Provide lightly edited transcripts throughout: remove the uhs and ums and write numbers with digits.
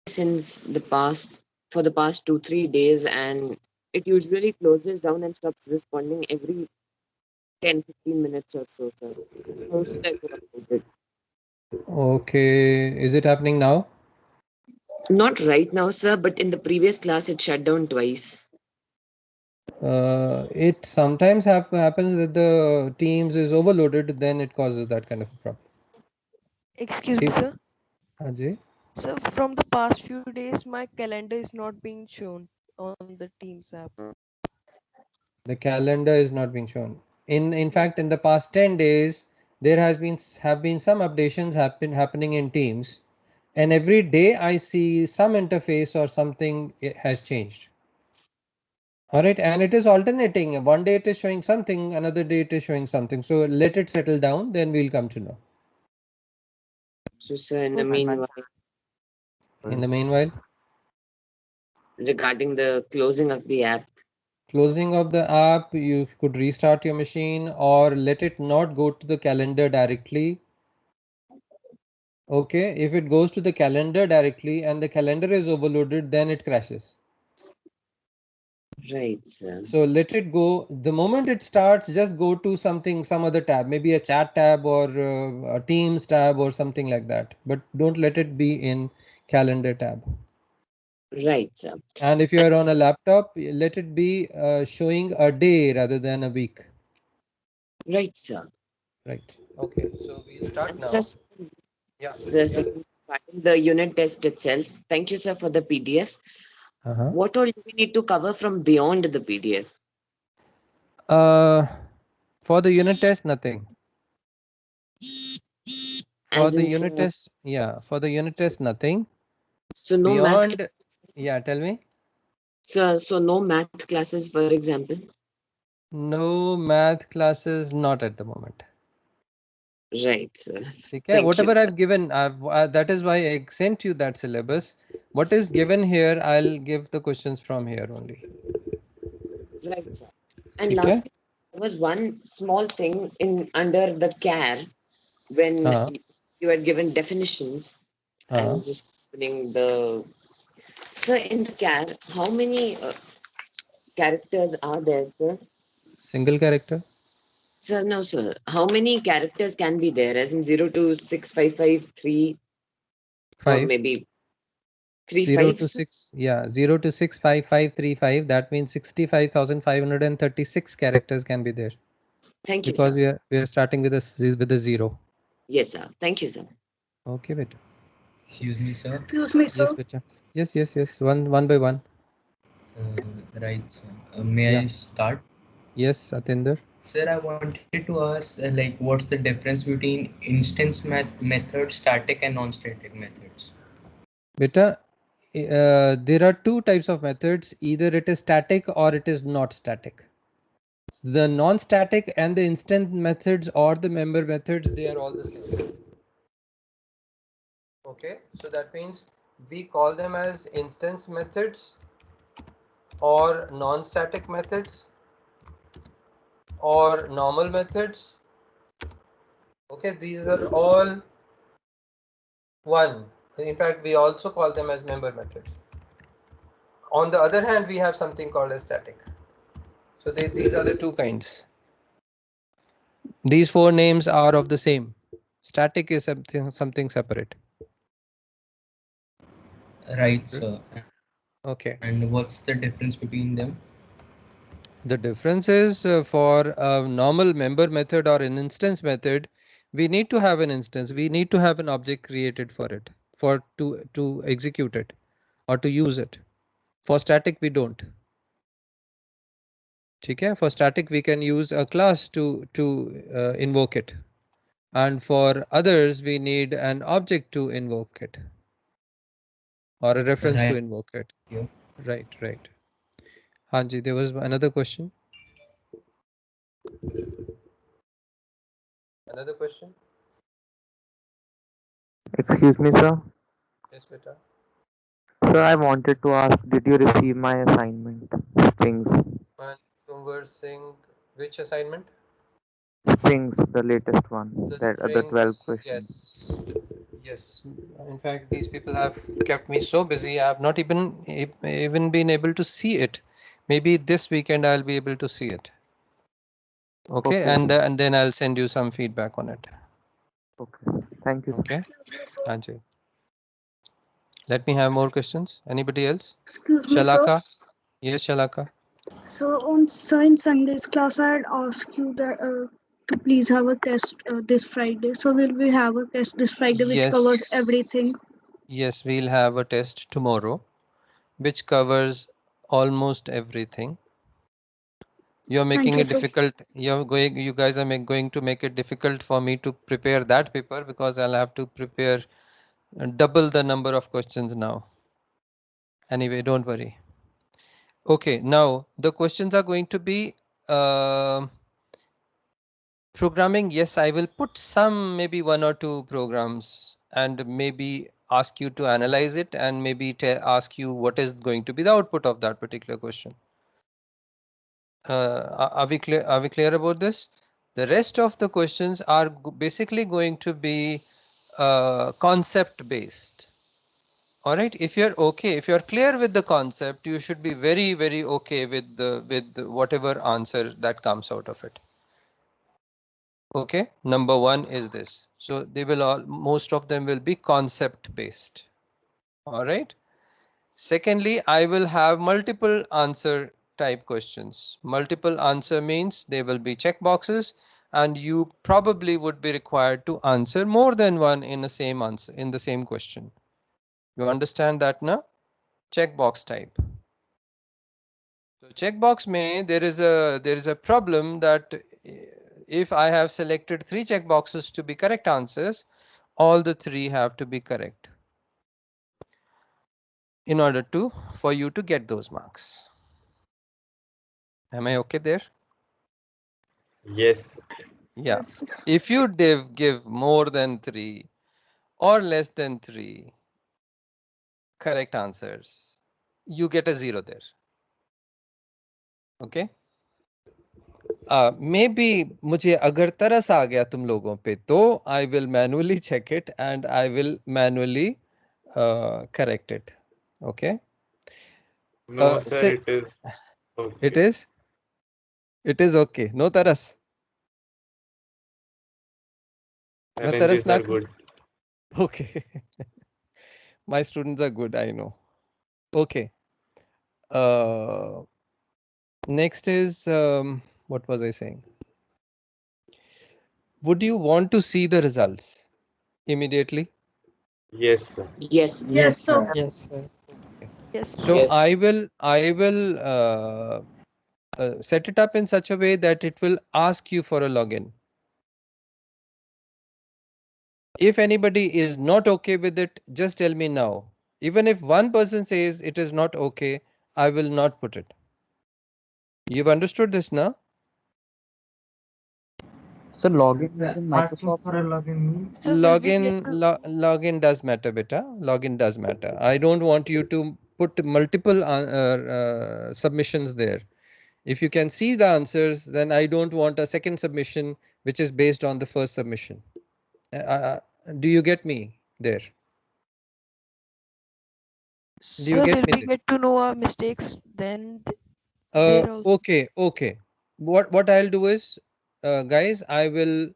since for the past 2-3 days, and it usually closes down and stops responding every 10-15 minutes or so, sir. How should I go about it? Okay, is it happening now? Not right now, sir, but in the previous class it shut down twice. It sometimes happens that the Teams is overloaded, then it causes that kind of a problem. Excuse me, If, sir. Ajay, So from the past few days, my calendar is not being shown on the Teams app. the calendar is not being shown. In fact, in the past 10 days, there have been some updations happening in Teams, and every day I see some interface or something has changed. All right, and it is alternating. One day it is showing something, another day it is showing something. So let it settle down, then we'll come to know. So, sir, in the Okay. meanwhile, In the meanwhile, regarding the closing of the app, closing of the app, you could restart your machine or let it not go to the calendar directly. Okay, if it goes to the calendar directly and the calendar is overloaded, then it crashes. right, sir. So let it go. The moment it starts, just go to some other tab, maybe a chat tab or a Teams tab or something like that. But don't let it be in calendar tab. Right, sir. And if you And are on a laptop, let it be showing a day rather than a week. right, sir. Right. Okay. So we'll start And sir, now. Yeah. regarding the unit test itself, thank you, sir, for the PDF. Uh-huh. What all do we need to cover from beyond the PDF? Uh, for the unit test, nothing. For As the in, unit sir, test, yeah. For the unit test, nothing. so no math, Beyond, yeah. Tell me. sir, so no math classes, for example. No math classes, not at the moment. Right, sir. Okay, Thank you. whatever I've given, that is why I sent you that syllabus. What is given here, I'll give the questions from here only. Right, sir. And Okay. lastly, there was one small thing in under the care when Uh, you had given definitions. uh, I'm just opening the. So in the care, how many characters are there, sir? single character. Sir, no, sir. How many characters can be there? As in 0 to 6 5 5 3, or Five. maybe three 0 to fives? 6, yeah, 0 to 65535. That means 65,536 characters can be there Thank you, because sir. we are starting with a 0. Yes, sir. Thank you, sir. Okay, beta. Excuse me, sir. Yes, beta. Yes. One by one. Right, sir. May Yeah. I start? Yes, Atinder. Sir, I wanted to ask, what's the difference between instance methods, static and non-static methods? Beta, there are two types of methods. Either it is static or it is not static. The non-static and the instant methods or the member methods, they are all the same. Okay, so that means we call them as instance methods or non-static methods or normal methods. Okay, these are all one. In fact, we also call them as member methods. On the other hand, we have something called as static. So these are the two kinds. These four names are of the same. Static is something separate. Right, Hmm? sir. Okay. And what's the difference between them? The difference is for a normal member method or an instance method, we need to have an instance. We need to have an object created for it, for to execute it or to use it. For static, we don't. Okay? For static, we can use a class to invoke it, and for others, we need an object to invoke it or a reference to Right. invoke it. Yeah. Right. Hanji, there was another question. Another question? Excuse me, sir. Yes, beta. Sir, I wanted to ask, did you receive my assignment things? And conversing which assignment? Springs, the latest one, The that the 12 Springs, questions. yes. Yes. In fact, these people have kept me so busy. I have not even been able to see it. Maybe this weekend I'll be able to see it. Okay, Okay, and then I'll send you some feedback on it. okay, sir. Thank you, sir. Okay, Ajay. Let me have more questions. Anybody else? Excuse me, sir. Shalaka? Yes, Shalaka. So on Sunday's class, I had asked you that to please have a test this Friday. So will we have a test this Friday which covers everything? Yes. Yes, we'll have a test tomorrow, which covers almost everything. You're Thank making you, it sir. difficult. You guys are going to make it difficult for me to prepare that paper because I'll have to prepare double the number of questions now. Anyway, don't worry. Okay, now the questions are going to be programming. Yes, I will put some, maybe one or two programs, and maybe ask you to analyze it, and maybe ask you what is going to be the output of that particular question. Are we clear? Are we clear about this? The rest of the questions are basically going to be concept based. All right. If you're okay, if you're clear with the concept, you should be very, very okay with whatever answer that comes out of it. Okay. Number one is this. So they will most of them will be concept based. All right. Secondly, I will have multiple answer type questions. Multiple answer means they will be checkboxes, and you probably would be required to answer more than one in the same answer in the same question. You understand that now? Checkbox type. So checkbox may there is a problem that if I have selected three checkboxes to be correct answers, all the three have to be correct in order for you to get those marks. Am I okay there? Yes. Yeah. Yes. If you give more than three or less than three correct answers, you get a 0 there. Okay. Maybe मुझे अगर तरस आ गया तुम लोगों पे तो I will manually check it and I will manually correct it. Okay. No, sir, Say it is it okay. is okay. No taras. मैं तरस Challenges ना are good. Okay. My students are good, I know. Okay. Next is what was I saying? Would you want to see the results immediately? Yes, sir. Yes. Yes, sir. Yes, sir. Yes, So sir. I will set it up in such a way that it will ask you for a login. If anybody is not okay with it, just tell me now. Even if one person says it is not okay, I will not put it. You've understood this now? So login using Asking Microsoft. for a login means So will we get to Login does matter, beta. Login does matter. I don't want you to put multiple submissions there. If you can see the answers, then I don't want a second submission which is based on the first submission. Do you get me there? Do you so get will me we there? get to know our mistakes then there also? Okay. What I'll do is, guys, I will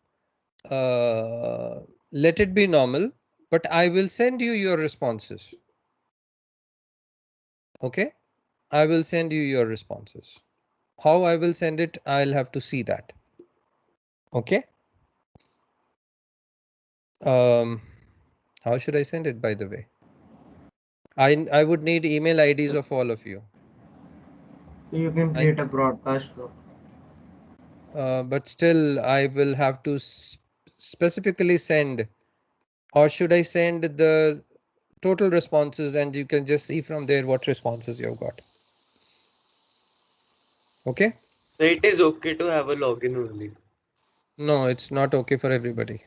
let it be normal, but I will send you your responses. Okay, I will send you your responses. How I will send it, I'll have to see that. Okay. How should I send it, by the way? I would need email IDs of all of you. you can create a broadcast flow. But still, I will have to specifically send, or should I send the total responses and you can just see from there what responses you've got. Okay. So it is okay to have a login only. No, it's not okay for everybody.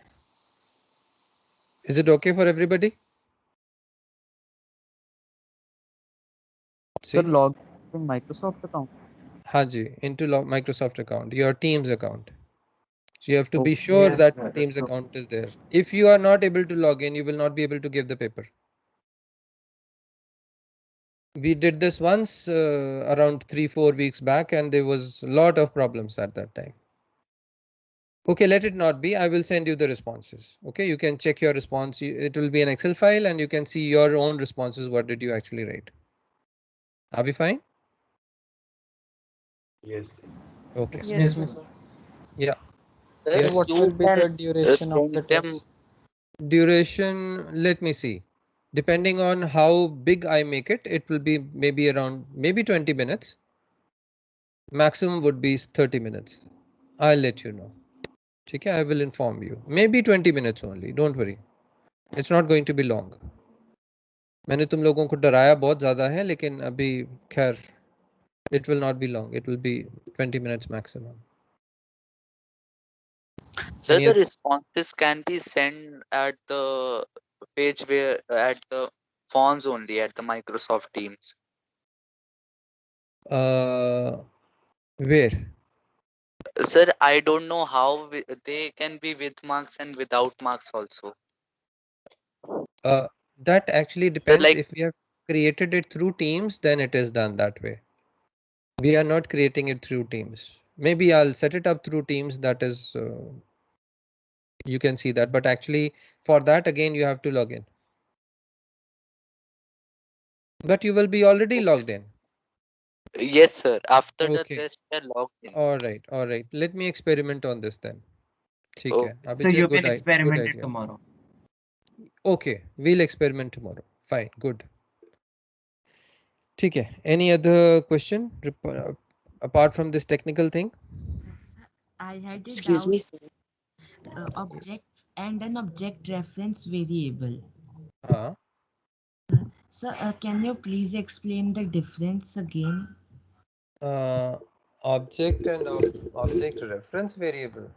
Is it okay for everybody? Sir, See? login using Microsoft account. Haji, into Microsoft account, your Teams account. So you have to be sure that Teams account is there. If you are not able to log in, you will not be able to give the paper. We did this once around 3-4 weeks back, and there was a lot of problems at that time. Okay, let it not be. I will send you the responses. Okay, you can check your response. It will be an Excel file and you can see your own responses. What did you actually write? Are we fine? Yes. Okay. Yes, sir. Yeah. Sir, Yes. what will be the duration of the test? Duration, let me see. Depending on how big I make it, it will be maybe around 20 minutes. Maximum would be 30 minutes. I'll let you know. Okay, I will inform you. Maybe 20 minutes only. Don't worry. It's not going to be long. मैंने तुम लोगों को डराया बहुत ज़्यादा है लेकिन अभी खैर it will not be long. It will be 20 minutes maximum. Sir, the responses can be sent at the page where at the forms only at the Microsoft Teams. Where? Sir, I don't know how they can be with marks and without marks also. That actually So depends. like, If we have created it through Teams, then it is done that way. We are not creating it through Teams. Maybe I'll set it up through Teams. That is, you can see that. But actually, for that again, you have to log in. But you will be already logged in. yes, sir. After the Okay. test, I logged in. All right. All right. Let me experiment on this then. ठीक है. Okay. अभी So you good can experiment it idea. tomorrow. Okay, we'll experiment tomorrow. Fine, good. ठीक है. Any other question apart from this technical thing? Sir, I had a Excuse doubt. me, sir. Object and an object reference variable. हाँ. Sir, can you please explain the difference again? Object and object reference variable.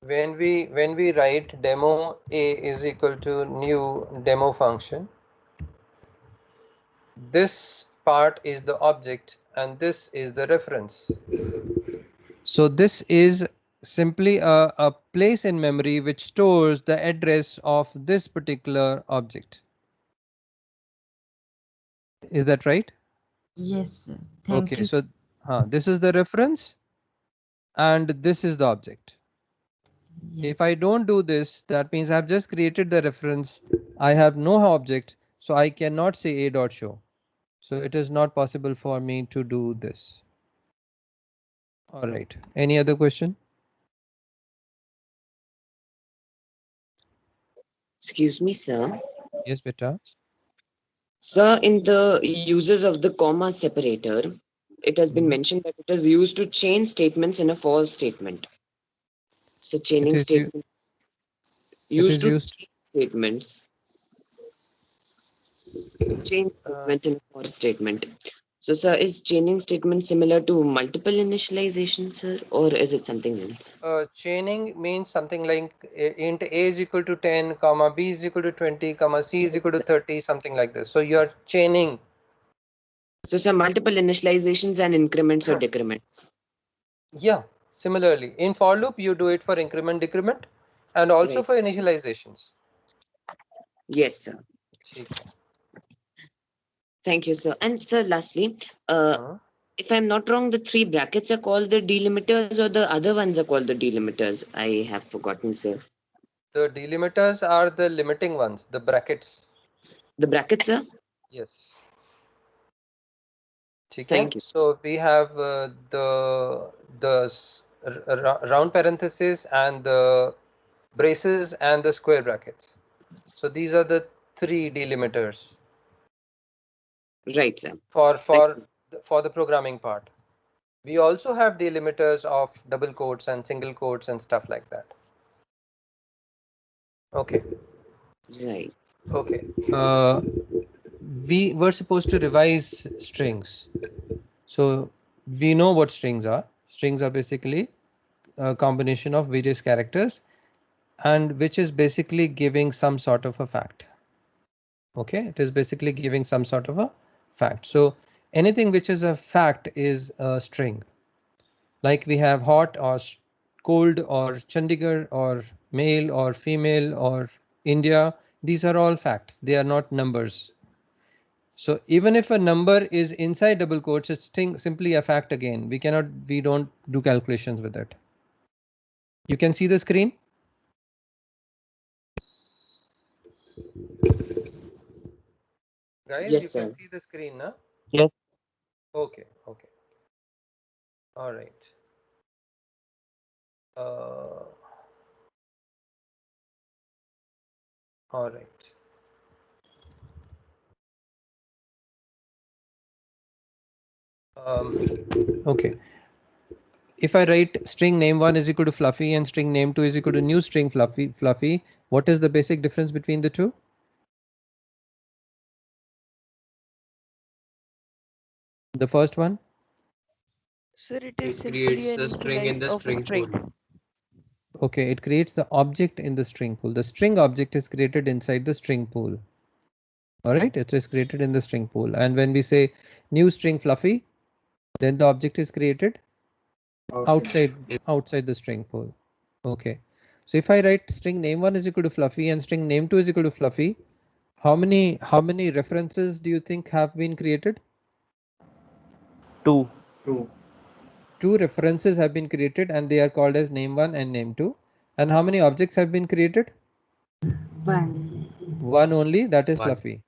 When we write demo a is equal to new demo function, this part is the object and this is the reference. So this is simply a place in memory which stores the address of this particular object. Is that right? Yes, sir. Thank Okay, you. so this is the reference and this is the object. Yes. If I don't do this, that means I've just created the reference. I have no object, so I cannot say a dot show. So it is not possible for me to do this. All right. Any other question? Excuse me, sir. Yes, beta. Sir, in the uses of the comma separator, it has been mentioned that it is used to chain statements in a for statement. So It chaining is you. statement It used is to used. chain statements in a for statement. So, sir, is chaining statement similar to multiple initialization, sir, or is it something else? Chaining means something like int a is equal to 10, comma b is equal to 20, comma c is equal to 30, something like this. So you are chaining. So, sir, multiple initializations and increments or decrements. Yeah. Similarly, in for loop, you do it for increment, decrement, and also Right. for initializations. Yes, sir. ठीक है. Thank you, sir. And, sir, lastly, if I'm not wrong, the three brackets are called the delimiters or the other ones are called the delimiters. I have forgotten, sir. The delimiters are the limiting ones, the brackets. The brackets, sir? Yes. ठीक है. Thank you. So we have the round parentheses and the braces and the square brackets. So these are the three delimiters. Right, sir. For the programming part. We also have delimiters of double quotes and single quotes and stuff like that. Okay. Right. Okay. We were supposed to revise strings. So we know what strings are. Strings are basically a combination of various characters and which is basically giving some sort of a fact. Okay, it is basically giving some sort of a fact. So anything which is a fact is a string. Like we have hot or cold or Chandigarh or male or female or India. These are all facts. They are not numbers. So even if a number is inside double quotes, it's simply a fact again. We don't do calculations with it. You can see the screen? Guys, Yes, you sir. can see the screen, na? Yes. Okay, okay. All right. All right. Okay. If I write string name1 is equal to Fluffy and string name2 is equal to new string Fluffy, what is the basic difference between the two? The first one? Sir, it is It simply creates an a string in initialize the of a string pool. string. Okay, it creates the object in the string pool. The string object is created inside the string pool. All right, it is created in the string pool. And when we say new string Fluffy, then the object is created outside the string pool. Okay. So if I write string name1 is equal to Fluffy and string name2 is equal to Fluffy, how many references do you think have been created? Two. Two references have been created and they are called as name1 and name2. And how many objects have been created? One. One only, that is One. Fluffy.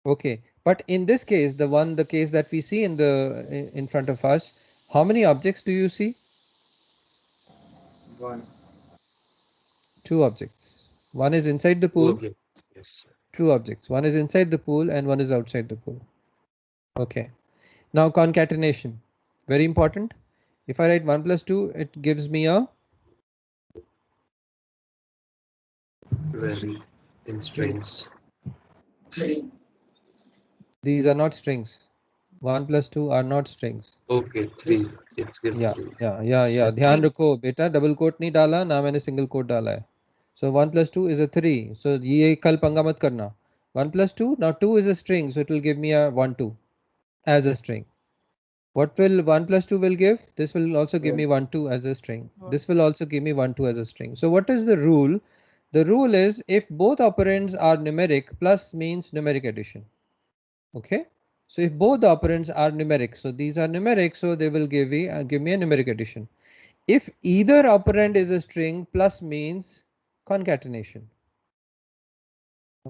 Okay, but in this case, the case that we see in front of us, how many objects do you see? Two objects. One is inside the pool. Okay. Yes. Two objects. One is inside the pool and one is outside the pool. Okay. Now concatenation. Very important. If I write 1 plus 2, it gives me a Very in strings. these are not strings. 1 plus 2 are not strings. Okay, 3. It's give Yeah, 3. yeah. ध्यान रखो बेटा, double quote नहीं डाला ना मैंने single quote डाला है. So 1 plus 2 is a 3. So ये कल पंगा मत करना. 1 plus 2, now 2 is a string, so it will give me a 1 2 as a string. What will 1 plus 2 will give? This will also give me 1 2 as a string. This will also give me 1 2 as a string. So what is the rule? The rule is if both operands are numeric, plus means numeric addition. Okay. So if both the operands are numeric, so these are numeric, so they will give me a numeric addition. If either operand is a string, plus means concatenation.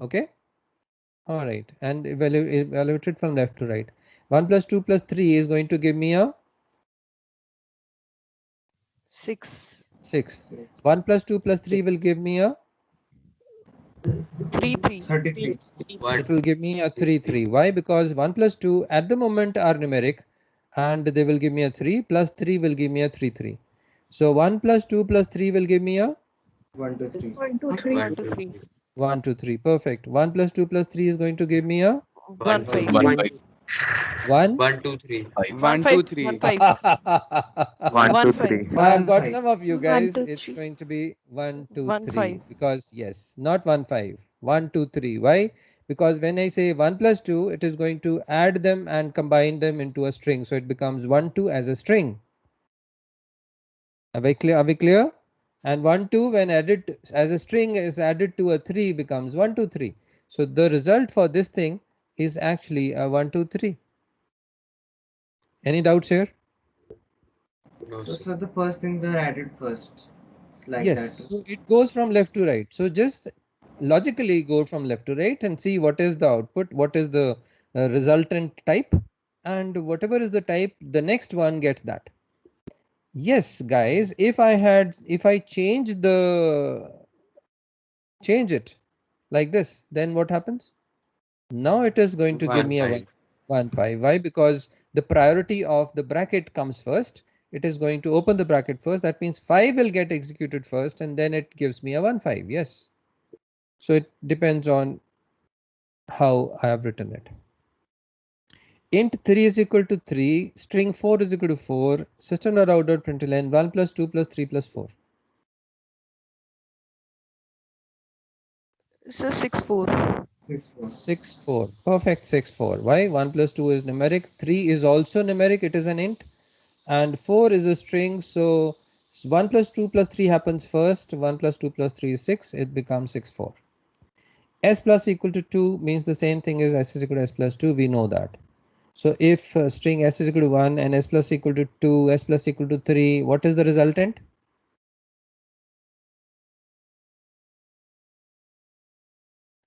Okay. All right. And evaluate it from left to right. 1 plus 2 plus 3 is going to give me a 6. 6. 1 plus 2 plus 3 will give me a 3 3. it will give me a 3 3. Why? Because 1 plus 2 at the moment are numeric and they will give me a 3 plus 3 will give me a 3 3. So 1 plus 2 plus 3 will give me a 1 to 3. 1 to 3. 1 2 3. Perfect. 1 plus 2 plus 3 is going to give me a 1 5. 1 1, 2, 3. 1 5. 1 5. 1, 2, 1 3. 5. I've got some of you 1 guys. to It's 3. going to be 1 2 1 3 5. because yes, not 1 5. 1 2 3. Why? Because when I say 1 plus 2, it is going to add them and combine them into a string. So it becomes 1 2 as a string. Are we clear? Are we clear? And 1 2 when added as a string is added to a 3 becomes 1 2 3. So the result for this thing is actually a 1 2 3. Any doubts here? No, So, sir. so the first things are added first. It's like Yes, that. so it goes from left to right. So just logically go from left to right and see what is the output, what is the resultant type, and whatever is the type, the next one gets that. Yes, guys, if I change it like this, then what happens? Now it is going to give 1, me a 5. 1 5. Why? Because the priority of the bracket comes first. It is going to open the bracket first. That means 5 will get executed first and then it gives me a 1 5. Yes. So it depends on how I have written it. Int 3 is equal to 3, string 4 is equal to 4, system.out.println 1 plus 2 plus 3 plus 4. So 6 4. 6 4. Perfect 6 4. Why? 1 plus 2 is numeric, 3 is also numeric, it is an int, and 4 is a string, so So 1 plus 2 plus 3 happens first. 1 plus 2 plus 3 is 6. It becomes 6, 4. S plus equal to 2 means the same thing as S is equal to S plus 2. We know that. So if string S is equal to 1 and S plus equal to 2, S plus equal to 3, what is the resultant?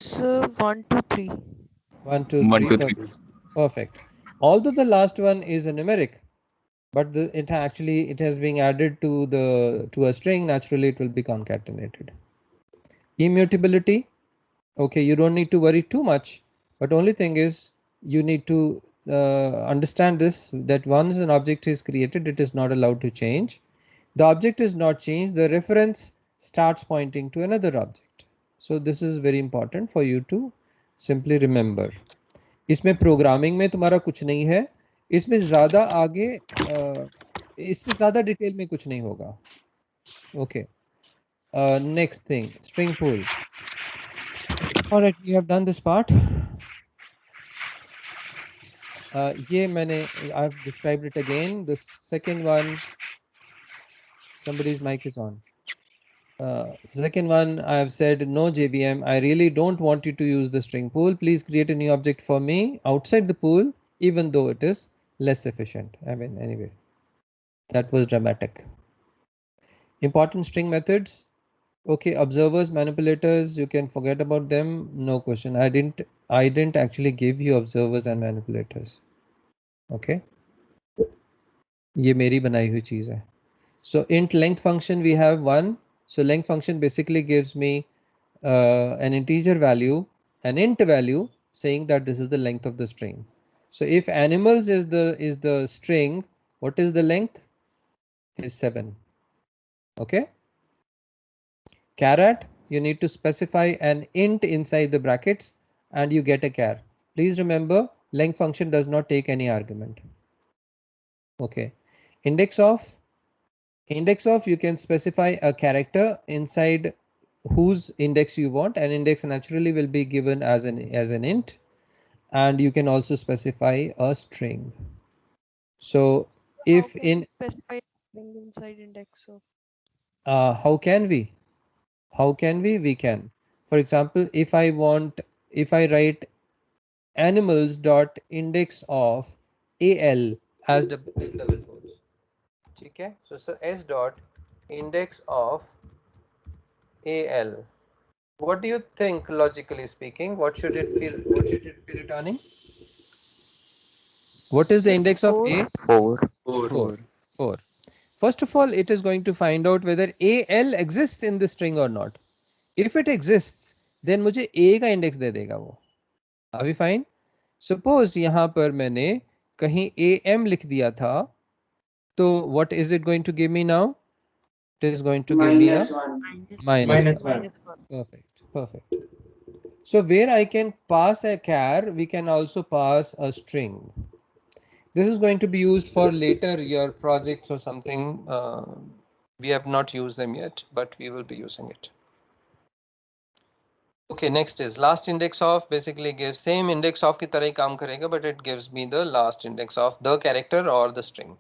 So 1, 2, 3. 1, 2, 1, 3. 2, 3. Perfect. Although the last one is a numeric, but it has been added to a string. Naturally, it will be concatenated. Immutability. Okay, you don't need to worry too much, but only thing is you need to understand this, that once an object is created, it is not allowed to change. The object is not changed, the reference starts pointing to another object. So this is very important for you to simply remember. इसमें programming में तुम्हारा कुछ नहीं है, इसमें ज़्यादा आगे इससे ज़्यादा डिटेल में कुछ नहीं होगा. Okay. Next thing, string pool. All right, we have done this part. ये मैंने I've described it again. The second one, somebody's mic is on. Second one, I have said no JVM. I really don't want you to use the string pool. Please create a new object for me outside the pool, even though it is less efficient. I mean, anyway, that was dramatic. Important string methods. Okay, observers, manipulators, you can forget about them. No question. I didn't actually give you observers and manipulators. Okay. ये मेरी बनाई हुई चीज है. So int length function we have one. So length function basically gives me an integer value, an int value, saying that this is the length of the string. So if animals is the string, what is the length? Is 7. Okay. Caret, you need to specify an int inside the brackets and you get a char. Please remember, length function does not take any argument. Okay. Index of, you can specify a character inside whose index you want, and index naturally will be given as an int, and you can also specify a string. So if in specify string inside index of. how can we we can, for example, if I write animals dot index of al as double quotes. Okay, so s dot index of al. What do you think, logically speaking? What should it be returning? What is the index of a? 4. 4. 4. 4. First of all, it is going to find out whether al exists in the string or not. If it exists, then मुझे a का index दे देगा वो. Are we fine? Suppose यहाँ पर मैंने कहीं am लिख दिया था, तो what is it going to give me now? It is going to give me a minus 1. Perfect. So where I can pass a char, we can also pass a string. This is going to be used for later your projects or something. We have not used them yet, but we will be using it. Okay, next is last index of, basically gives same index of की तरह ही काम करेगा, but it gives me the last index of the character or the string.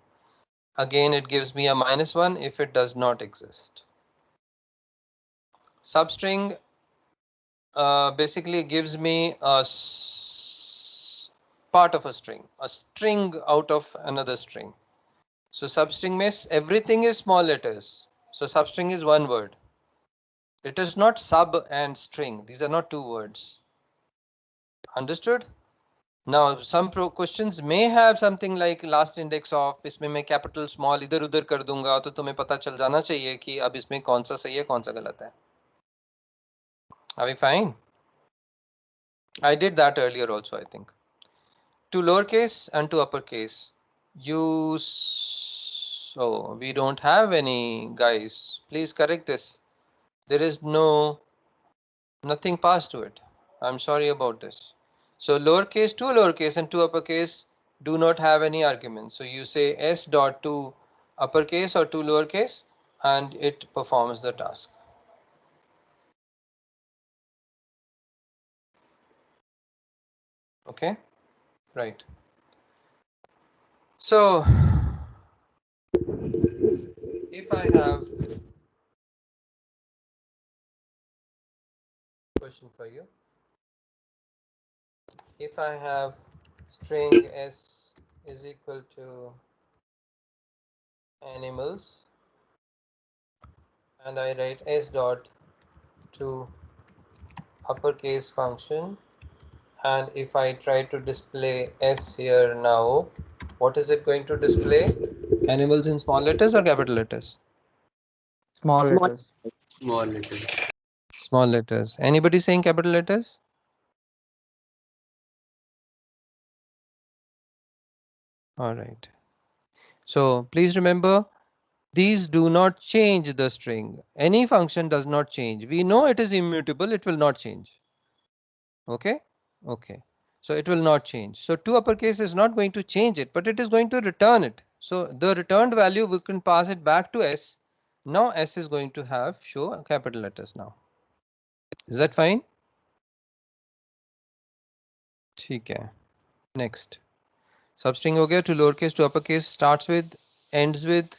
Again, it gives me a -1 if it does not exist. Substring basically gives me a part of a string out of another string. So substring means everything is small letters. So substring is one word. It is not sub and string. These are not two words. Understood? Now some questions may have something like last index of, इसमें मैं capital small इधर उधर कर दूंगा तो तुम्हें पता चल जाना चाहिए कि अब इसमें कौन सा सही है कौन सा गलत है. Are we fine? I did that earlier also, I think. To lowercase and to uppercase. So we don't have any, guys. Please correct this. There is nothing past to it. I'm sorry about this. So lowercase to lowercase and to uppercase do not have any arguments. So you say s dot to uppercase or to lowercase and it performs the task. Okay, right. So if I have question for you, if I have string s is equal to animals and I write s dot to uppercase function, and if I try to display s here now, what is it going to display? Animals in small letters or capital letters? Small Small letters. letters. Small letter. Small letters. Anybody saying capital letters? All right. So please remember, these do not change the string. Any function does not change. We know it is immutable, it will not change. Okay? Okay. So it will not change. So to uppercase is not going to change it, but it is going to return it. So the returned value, we can pass it back to s. Now s is going to have show capital letters now. Is that fine? ठीक है. Next. Substring हो गया, to lowercase to uppercase starts with, ends with.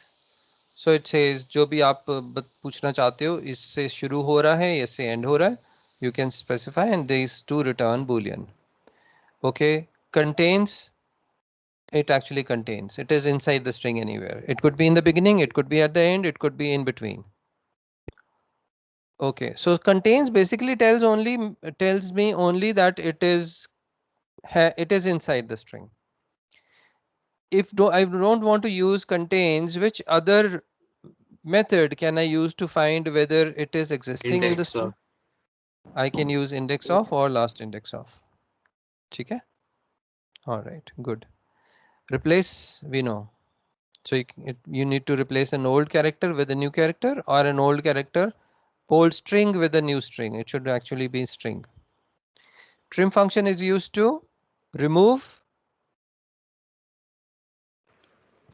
So it says जो भी आप पूछना चाहते हो इससे शुरू हो रहा है, इससे end हो रहा है. You can specify and these two return boolean. Okay, contains, it actually contains. It is inside the string anywhere. It could be in the beginning, it could be at the end, it could be in between. Okay, so contains basically tells me only that it is inside the string. If I don't want to use contains, which other method can I use to find whether it is existing in the Index string? of. I can use index of or last index of. ठीक है? All right, good. Replace, we know. So you need to replace an old character with a new character, or an old string with a new string. It should actually be string. Trim function is used to remove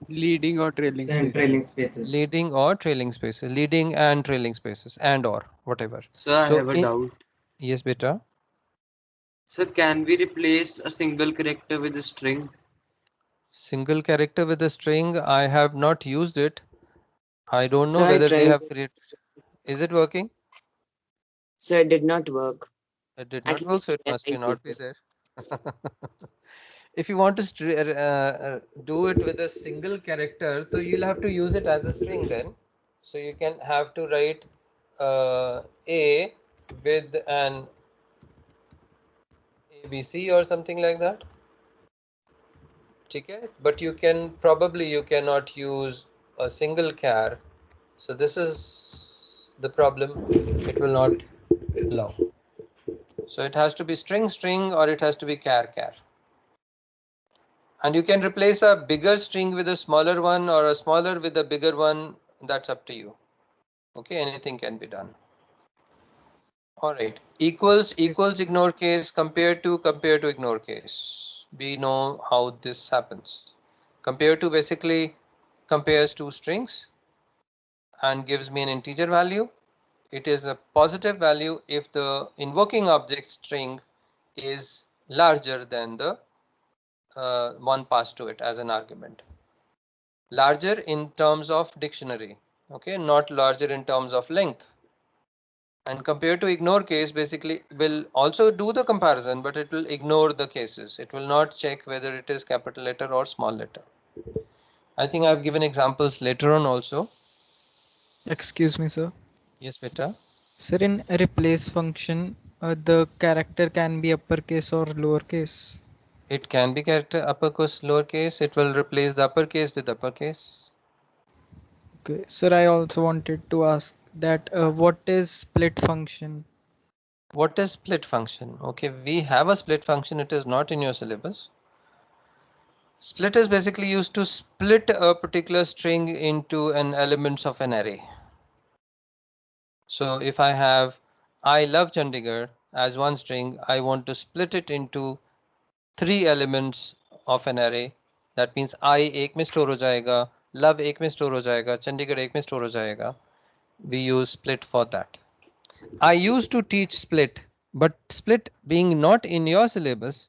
Leading or trailing And trailing spaces. spaces. leading or trailing spaces, leading and trailing spaces, and or whatever. So I So have a doubt. yes, beta. So can we replace a single character with a string? Single character with a string, I have not used it. I don't So know I whether they tried have it. created. Is it working? So it did not work. It did At not work, so least it when must I be not used be it. there. If you want to do it with a single character, so you'll have to use it as a string then. So you can have to write a with an ABC or something like that. Okay, but you cannot use a single char. So this is the problem. It will not allow. So it has to be string or it has to be char. And you can replace a bigger string with a smaller one or a smaller with a bigger one. That's up to you. Okay, anything can be done. All right, equals ignore case, compare to ignore case. We know how this happens. Compare to basically compares two strings and gives me an integer value. It is a positive value if the invoking object string is larger than the one passed to it as an argument. Larger in terms of dictionary, okay, not larger in terms of length. And compared to ignore case basically will also do the comparison, but it will ignore the cases. It will not check whether it is capital letter or small letter. I think I've given examples later on also. Excuse me, sir. Yes, beta. Sir, in a replace function, the character can be uppercase or lowercase. It can be character uppercase, lowercase. It will replace the uppercase with uppercase. Okay, sir, I also wanted to ask that what is split function? What is split function? Okay, we have a split function. It is not in your syllabus. Split is basically used to split a particular string into an elements of an array. So if I have I love Chandigarh as one string, I want to split it into three elements of an array. That means I एक में store हो जाएगा, love एक में store हो जाएगा, Chandigarh एक में store हो जाएगा. We use split for that. I used to teach split, but split being not in your syllabus,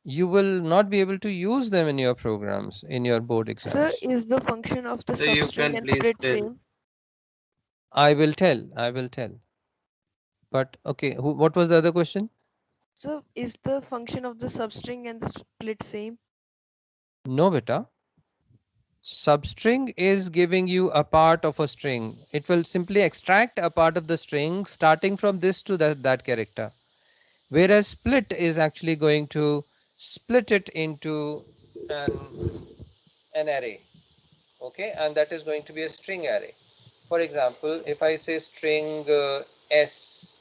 you will not be able to use them in your programs, in your board Sir, exams. is the function of the So you substring can and please split tell. same? I will tell. I will tell. But okay, what was the other question? So is the function of the substring and the split same? No, beta. Substring is giving you a part of a string. It will simply extract a part of the string starting from this to that character. Whereas split is actually going to split it into an array. Okay, and that is going to be a string array. For example, if I say string s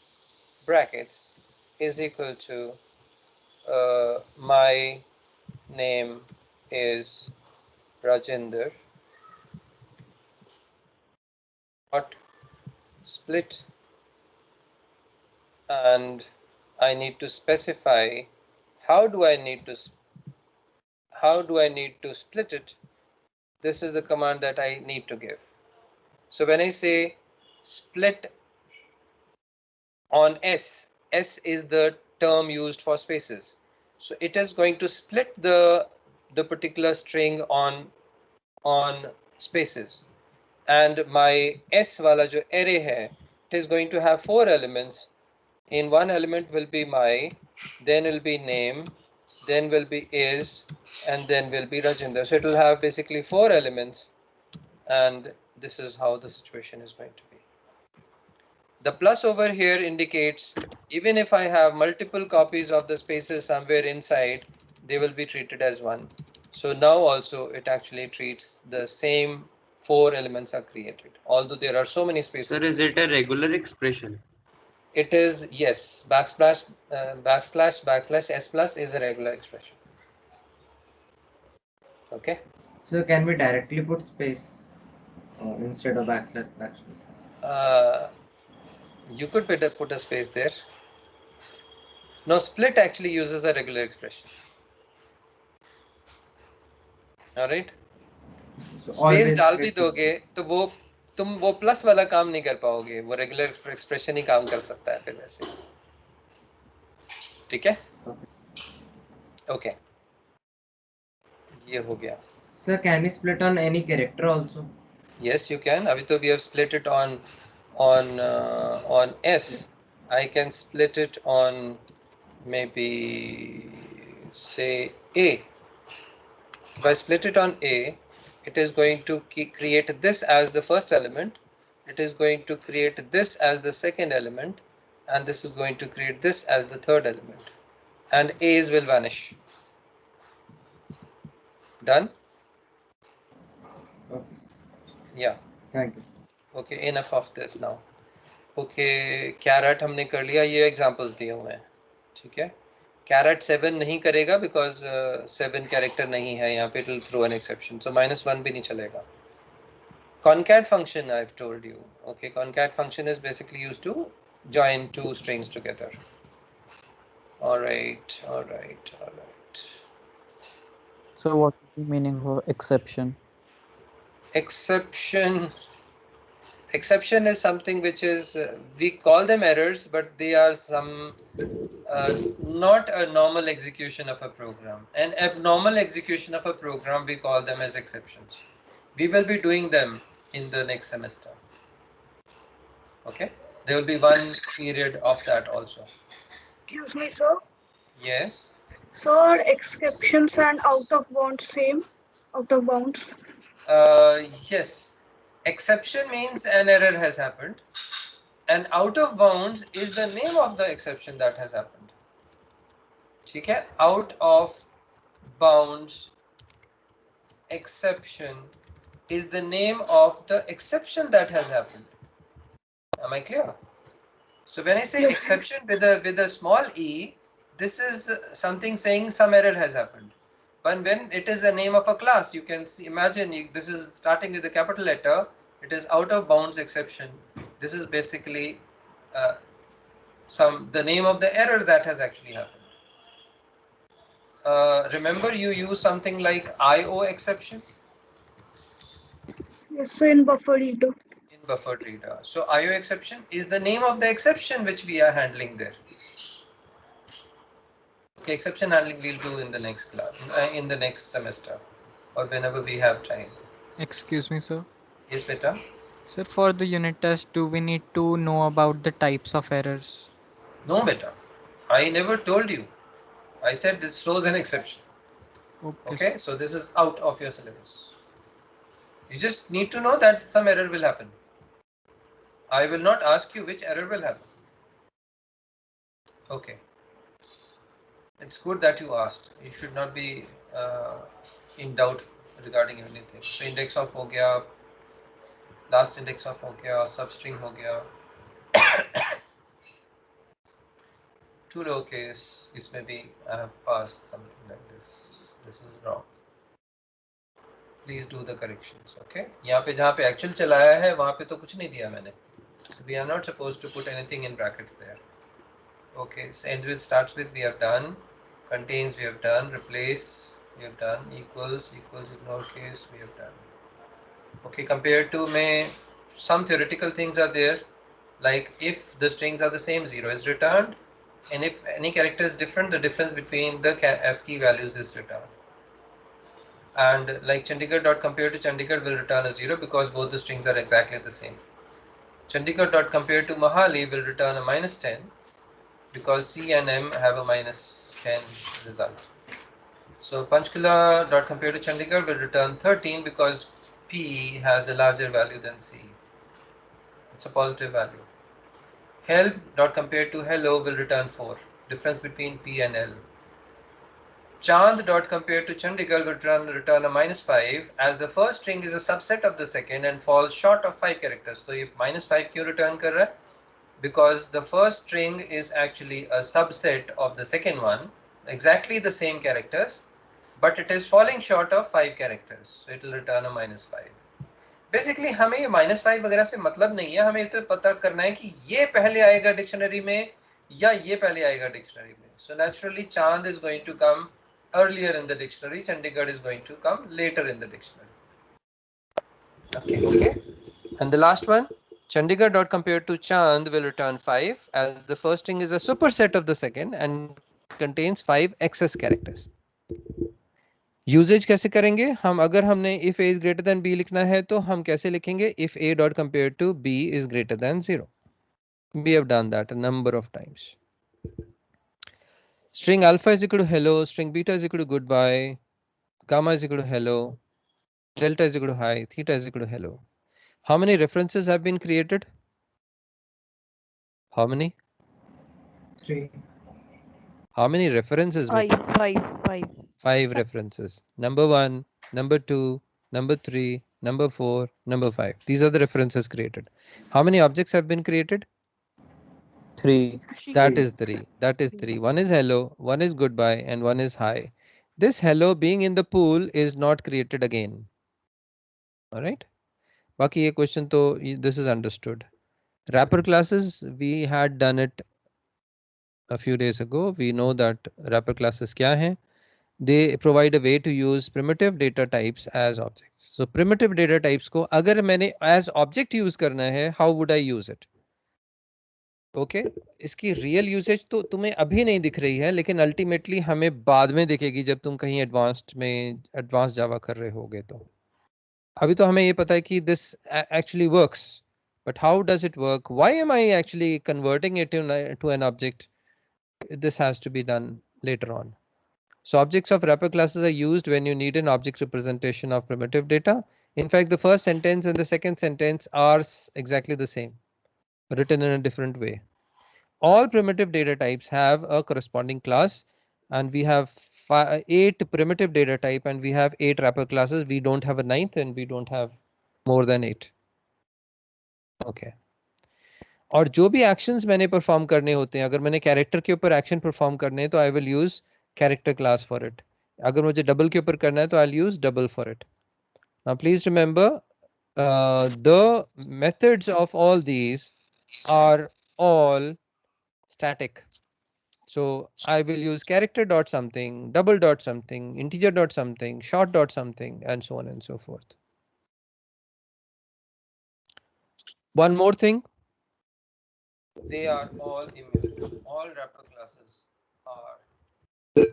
brackets is equal to my name is Rajinder dot split, and I need to specify how do I need to split it. This is the command that I need to give. So when I say split on s is the term used for spaces. So it is going to split the particular string on spaces. And my s wala jo array hai, it is going to have 4 elements. In one element will be my, then will be name, then will be is, and then will be Rajinder. So it will have basically 4 elements, and this is how the situation is going to be. The plus over here indicates even if I have multiple copies of the spaces somewhere inside, they will be treated as one. So now also it actually treats the same 4 elements are created, although there are so many spaces. Sir, is it a regular expression? It is, yes, backslash s plus is a regular expression. Okay. So can we directly put space instead of backslash? You could put a space there. No, split actually uses a regular expression. All right. So space always डाल भी split should दोगे तो वो तुम वो plus वाला काम नहीं कर पाओगे, वो रेगुलर एक्सप्रेशन ही काम कर सकता है फिर वैसे. ठीक है. ओके, ये हो गया. Sir, can we split on any character also? Yes, you can. अभी तो we have split it on S. I can split it on maybe say A. If I split it on A, it is going to create this as the first element. It is going to create this as the second element, and this is going to create this as the third element. And A's will vanish. Done? Okay. Yeah. Thank you. Okay, enough of this now. Okay, carrot हमने कर लिया, ये examples दिए हुए हैं. ठीक है. Carrot 7 नहीं करेगा because 7 character नहीं है यहाँ पे, it will throw an exception. So -1 भी नहीं चलेगा. Concat function I've told you. Okay, concat function is basically used to join 2 strings together. All right. So what is the meaning of exception? Exception is something which is, we call them errors, but they are some not a normal execution of a program. An abnormal execution of a program, we call them as exceptions. We will be doing them in the next semester. Okay, there will be one period of that also. Excuse me, sir. Yes. So are exceptions and out of bounds same? Out of bounds? Yes. Exception means an error has happened, and out of bounds is the name of the exception that has happened. ठीक है? Out of bounds exception is the name of the exception that has happened. Am I clear? So when I say exception with a small e, this is something saying some error has happened. But when it is a name of a class, you can see, imagine this is starting with a capital letter. It is out of bounds exception. This is basically the name of the error that has actually happened. Remember, you use something like IO exception? Yes, so in buffer reader. In buffer reader. So IO exception is the name of the exception which we are handling there. Okay, exception handling we'll do in the next class, in the next semester, or whenever we have time. Excuse me, sir. Yes, beta. Sir, for the unit test, do we need to know about the types of errors? No, beta. I never told you. I said this throws an exception. Okay. Okay, so this is out of your syllabus. You just need to know that some error will happen. I will not ask you which error will happen. Okay. It's good that you asked. You should not be in doubt regarding anything. So index of हो गया, last index of हो गया, substring हो गया. Too lowercase. इसमें भी I have passed something like this. This is wrong. Please do the corrections. Okay. यहाँ पे जहाँ पे actual चलाया है वहाँ पे तो कुछ नहीं दिया मैंने. We are not supposed to put anything in brackets there. Okay. So ends with, starts with, we have done. Contains, we have done. Replace, we have done. Equals, ignore case, we have done. Okay, compared to some theoretical things are there, like if the strings are the same, 0 is returned, and if any character is different, the difference between the ASCII values is returned. And like Chandigarh dot compared to Chandigarh will return a 0 because both the strings are exactly the same. Chandigarh dot compared to Mahali will return a -10 because C and M have a -10 result. So Panchkula dot compared to Chandigarh will return 13 because P has a larger value than C. It's a positive value. Help dot compared to hello will return 4. Difference between P and L. Chand dot compared to Chandigarh will return a -5 as the first string is a subset of the second and falls short of 5 characters. So ये -5 क्यों return कर रहा है? Because the first string is actually a subset of the second one, exactly the same characters, but it is falling short of 5 characters. So it will return a -5. Basically हमें ये -5 वगैरह से मतलब नहीं है, हमें तो पता करना है कि ये पहले आएगा डिक्शनरी में या ये पहले आएगा डिक्शनरी में. So naturally Chand is going to come earlier in the dictionary, Chandigarh is going to come later in the dictionary. Okay. And the last one, Chandigarh dot compared to Chand will return 5 as the first string is a superset of the second and contains 5 excess characters. Usage कैसे करेंगे हम? अगर हमने if a is greater than b लिखना है तो हम कैसे लिखेंगे? if a dot compared to b is greater than 0. We have done that a number of times. String alpha is equal to hello, string beta is equal to goodbye, gamma is equal to hello, delta is equal to hi, theta is equal to hello. How many references have been created? How many? 3. How many references? Five. 5 references. Number 1, number 2, number 3, number 4, number 5. These are the references created. How many objects have been created? 3. That is 3. That is 3. One is hello, one is goodbye, and one is hi. This hello being in the pool is not created again. All right. Baki ye question to this is understood. Wrapper classes, we had done it a few days ago. We know that wrapper classes kya hai. They provide a way to use primitive data types as objects. So primitive data types को अगर मैंने as object use करना है, how would I use it? Okay, इसकी real usage तो तुम्हें अभी नहीं दिख रही है, लेकिन ultimately हमें बाद में दिखेगी जब तुम कहीं advanced में advanced Java कर रहे होगे तो. अभी तो हमें ये पता है कि this actually works, but how does it work? Why am I actually converting it to an object? This has to be done later on. So objects of wrapper classes are used when you need an object representation of primitive data. In fact, the first sentence and the second sentence are exactly the same, written in a different way. All primitive data types have a corresponding class, and we have 8 primitive data type and we have 8 wrapper classes. We don't have a 9th and we don't have more than 8. Okay. और जो भी actions मैंने perform करने होते हैं, अगर मैंने character के ऊपर action perform करने हैं तो I will use character class for it. अगर मुझे double के ऊपर करना है तो I'll use double for it. Now please remember the methods of all these are all static. So I will use character dot something, double dot something, integer dot something, short dot something, and so on and so forth. One more thing, they are all immutable. All wrapper classes are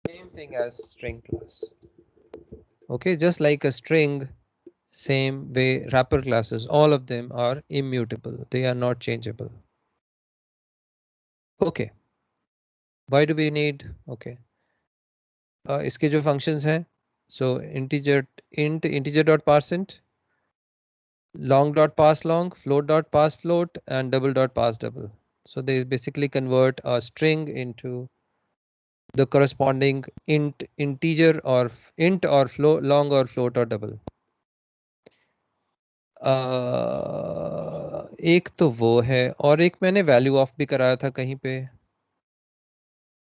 same thing as string class. Okay, just like a string Same way wrapper classes, all of them are immutable. They are not changeable. Okay. Why do we need? Okay. इसके जो functions हैं, so integer int integer dot parseInt, long dot pass long, float dot pass float, and double dot pass double. So they basically convert a string into the corresponding integer or int or float, long or float or double. एक तो वो है और एक मैंने value of भी कराया था कहीं पे.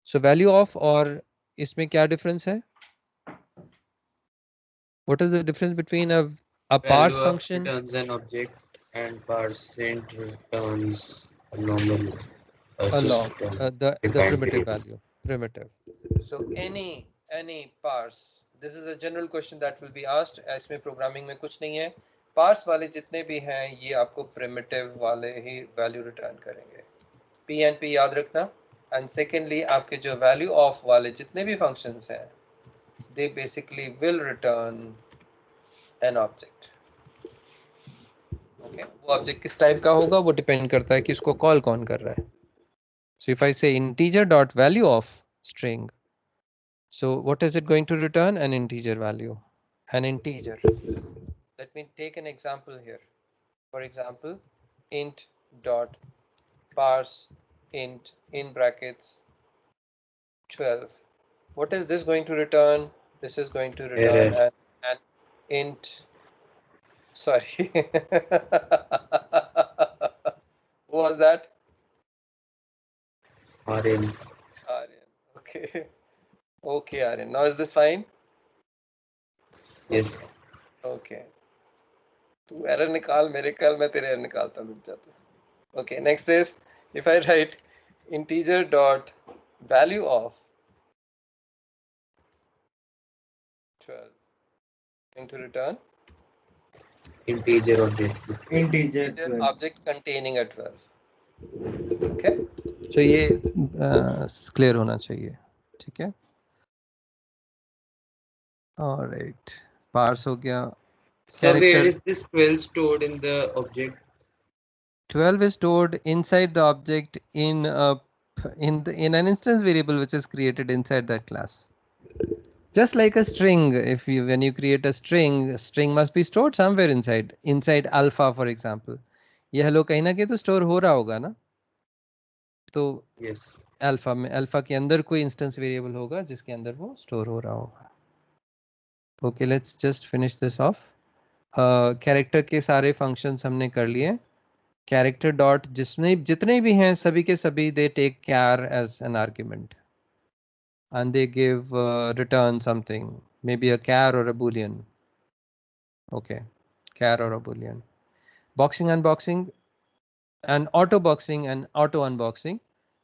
सो वैल्यू ऑफ और इसमें क्या डिफरेंस है? What is the difference between a parse Value of function? returns an object and percent returns a normal Along system the defined primitive variable. value, primitive. So any parse, this is a general question that will be asked. इसमें programming में कुछ नहीं है. Parse वाले जितने भी हैं ये आपको प्रिमिटिव वाले ही वैल्यू रिटर्न करेंगे. पी एंड पी याद रखना. एंड सेकेंडली आपके जो वैल्यू ऑफ वाले जितने भी फंक्शंस हैं they basically will return an object. Okay, वो ऑब्जेक्ट किस टाइप का होगा वो डिपेंड करता है कि उसको कॉल कौन कर रहा है. So if I say integer dot value of string, so what is it going to return? An integer value, an integer. Let me take an example here. For example, int dot parse int in brackets 12. What is this going to return? This is going to return an int. Sorry. What was that? Rn. Okay. Okay, Aryan. Now is this fine? Yes. Okay. तू error निकाल मेरे कल मैं तेरे error निकालता रुक जा तू. Okay, next is if I write integer dot value of 12 going to return Integer object. Integer integer 12. object containing a 12. Okay, so ये clear होना चाहिए. ठीक है. All right, parse हो गया. So where Character is this 12 stored in the object? 12 is stored inside the object in in an instance variable which is created inside that class. Just like a string, if you when you create a string must be stored somewhere inside alpha for example. ये hello कहीं ना कहीं तो store हो रहा होगा ना. तो yes, alpha में alpha के अंदर कोई instance variable होगा जिसके अंदर वो store हो रहा होगा. Okay, let's just finish this off. Character के सारे functions हमने कर लिए. Character dot जिसमें जितने भी हैं सभी के सभी they take char as an argument and they give return something, maybe a char or a boolean. Okay, char or a boolean. Boxing, unboxing, and auto boxing and auto unboxing.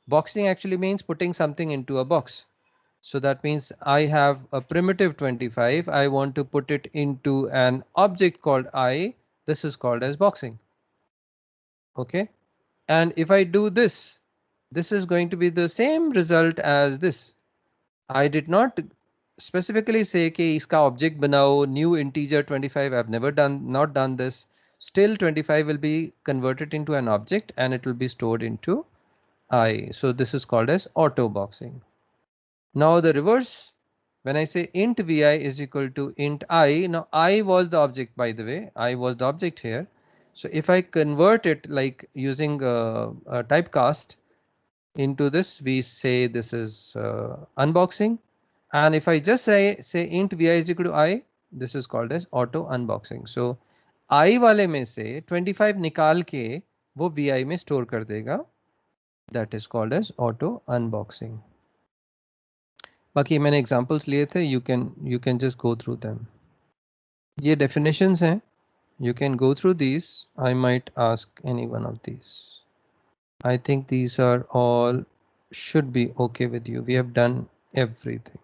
Boxing actually means putting something into a box. So that means I have a primitive 25. I want to put it into an object called I. This is called as boxing. Okay. And if I do this, this is going to be the same result as this. I did not specifically say कि इसका object बनाओ new integer 25. I've never not done this. Still 25 will be converted into an object and it will be stored into I. So this is called as auto boxing. Now the reverse, when I say int vi is equal to int I, now I was the object, by the way, I was the object here. So if I convert it like using a typecast into this, we say this is unboxing. And if I just say int vi is equal to I, this is called as auto unboxing. So I वाले में से 25 निकाल के वो vi में store कर देगा. That is called as auto unboxing. बाकी मैंने examples लिए थे, you can just go through them. ये definitions हैं, you can go through these. I might ask any one of these. I think these are all should be okay with you. We have done everything.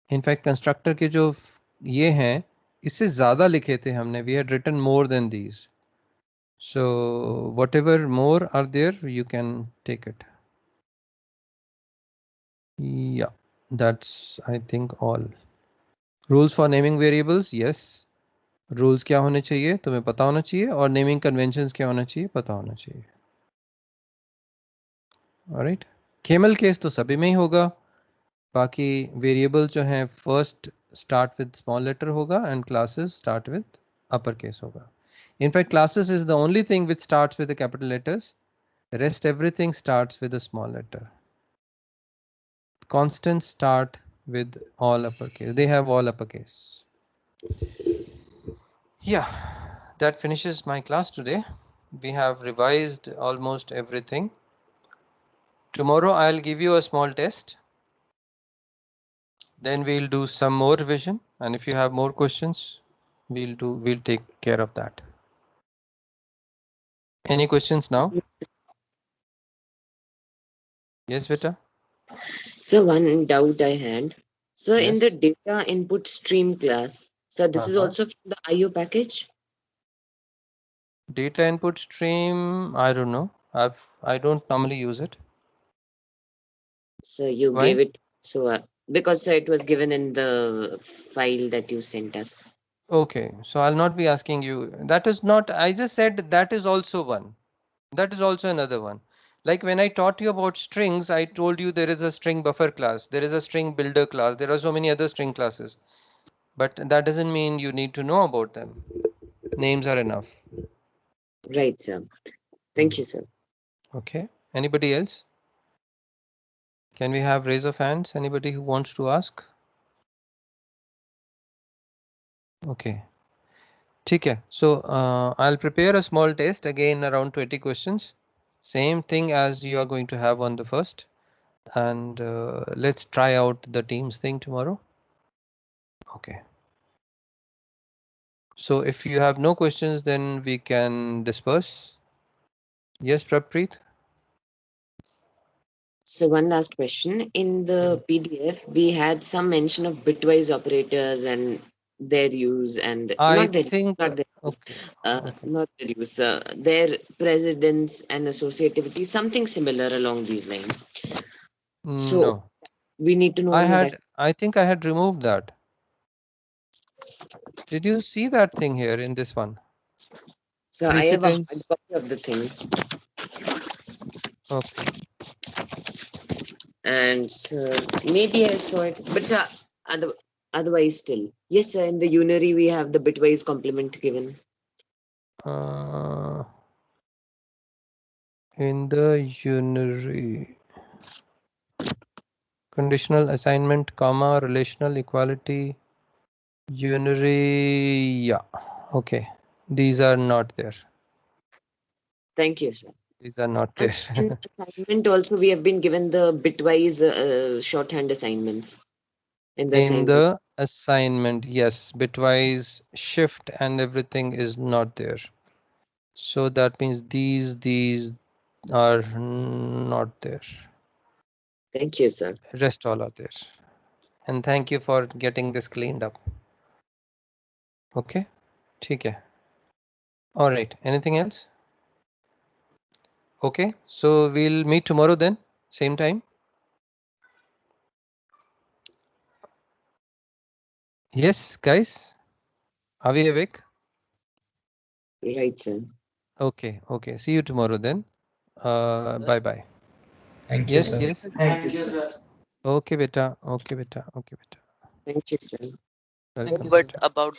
In fact, constructor के जो ये हैं, इससे ज़्यादा लिखे थे हमने. We had written more than these. So whatever more are there, you can take it. Yeah, that's I think all. Rules for naming variables, yes. Rules क्या होने चाहिए तुम्हें पता होना चाहिए, और नेमिंग कन्वेंशंस क्या होना चाहिए पता होना चाहिए। ऑलराइट, केमल केस तो सभी में ही होगा, बाकी वेरिएबल जो हैं first start with small letter होगा and classes start with upper case होगा। In fact, classes is the only thing which starts with the capital letters. Rest everything starts with a small letter. Constants start with all uppercase. They have all uppercase. Yeah, that finishes my class today. We have revised almost everything. Tomorrow I'll give you a small test. Then we'll do some more revision, and if you have more questions, we'll take care of that. Any questions now? Yes, beta. So one doubt I had. So in the Yes. data input stream class, so this is also from the IO package. Data input stream, I don't know. I don't normally use it. So you Why? gave it, so because it was given in the file that you sent us. Okay, so I'll not be asking you. That is not, I just said that is also one. That is also another one. Like when I taught you about strings, I told you there is a string buffer class, there is a string builder class, there are so many other string classes. But that doesn't mean you need to know about them. Names are enough. Right, sir. Thank you, sir. Okay. Anybody else? Can we have raise of hands? Anybody who wants to ask? Okay. Okay. So I'll prepare a small test again, around 20 questions. Same thing as you are going to have on the first. And let's try out the Teams thing tomorrow. Okay. So if you have no questions, then we can disperse. Yes, Prabpreet? So one last question. In the PDF, we had some mention of bitwise operators and their use, and I not their think, not their use, okay. not their use, their precedence and associativity, something similar along these lines. So No. we need to know that. I think I had removed that. Did you see that thing here in this one? So I have a hard Precedence. copy of the thing, Okay. and maybe I saw it, but other, otherwise still, yes, sir. In the unary, we have the bitwise complement given. In the unary. Conditional assignment, comma, relational equality, unary, yeah. Okay. These are not there. Thank you, sir. These are not And there. in assignment also, we have been given the bitwise shorthand assignments in the In assignment. the assignment, yes, bitwise shift and everything is not there. So that means these are not there. Thank you, sir. Rest all are there. And thank you for getting this cleaned up. Okay, okay. All right. Anything else? Okay, so we'll meet tomorrow then, same time. Yes, guys, are we awake? Right, sir. Okay, okay. See you tomorrow then. Bye bye. Thank you, Yes, sir. yes. Thank you, sir. Okay, beta. Okay, beta. Okay, beta. Thank you, sir. Welcome, But beta. about